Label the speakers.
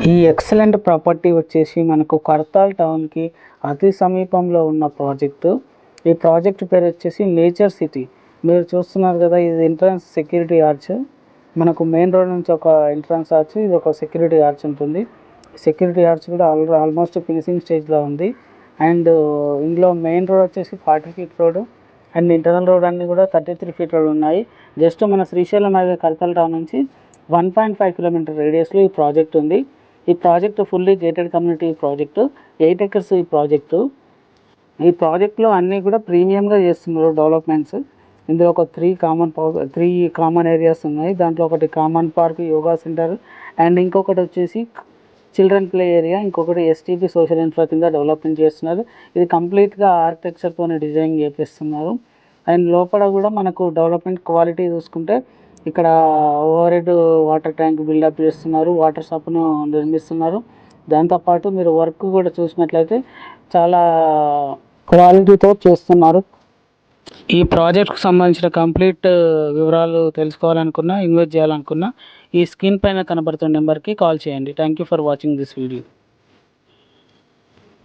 Speaker 1: ఈ excellent property వచ్చేసి మనకు కర్తాల్ టౌన్కి అతి సమీపంలో ఉన్న ప్రాజెక్టు. ఈ ప్రాజెక్ట్ పేరు వచ్చేసి నేచర్ సిటీ. మీరు చూస్తున్నారు కదా, ఇది ఎంట్రన్స్ సెక్యూరిటీ ఆర్చ్. మనకు మెయిన్ రోడ్ నుంచి ఒక ఎంట్రన్స్ ఆర్చ్, ఇది ఒక సెక్యూరిటీ ఆర్చ్ ఉంటుంది. సెక్యూరిటీ ఆర్చ్ కూడా ఆల్మోస్ట్ ఫినిషింగ్ స్టేజ్లో ఉంది. అండ్ ఇందులో మెయిన్ రోడ్ వచ్చేసి 40 feet road, and internal road అన్నీ కూడా 33 feet రోడ్ ఉన్నాయి. జస్ట్ మన శ్రీశైలం హైవే కర్తాల్ టౌన్ నుంచి 1.5 kilometer రేడియస్లో ఈ ప్రాజెక్ట్ ఉంది. ఈ project fully gated community project, 8 acres ఈ ప్రాజెక్టు. ఈ ప్రాజెక్ట్లో అన్నీ కూడా ప్రీమియంగా చేస్తున్నారు డెవలప్మెంట్స్. ఇందులో ఒక 3 కామన్ ఏరియాస్ ఉన్నాయి. దాంట్లో ఒకటి common park, yoga centre, and ఇంకొకటి వచ్చేసి చిల్డ్రన్ ప్లే ఏరియా, ఇంకొకటి ఎస్టీపీ సోషల్ ఇన్ఫ్రా కింద డెవలప్మెంట్ చేస్తున్నారు. ఇది కంప్లీట్గా ఆర్కిటెక్చర్తో డిజైన్ చేపిస్తున్నారు. అండ్ లోపల కూడా మనకు డెవలప్మెంట్ క్వాలిటీ చూసుకుంటే ఇక్కడ overhead water tank buildup చేస్తున్నారు, వాటర్ సప్ను నిర్మిస్తున్నారు. దాంతోపాటు మీరు వర్క్ కూడా చూసినట్లయితే చాలా క్వాలిటీతో చేస్తున్నారు. ఈ ప్రాజెక్ట్కి సంబంధించిన కంప్లీట్ వివరాలు తెలుసుకోవాలనుకున్నా, ఇన్వెస్ట్ చేయాలనుకున్నా ఈ స్క్రీన్ పైన కనబడుతున్న నెంబర్కి కాల్ చేయండి. Thank you for watching this video.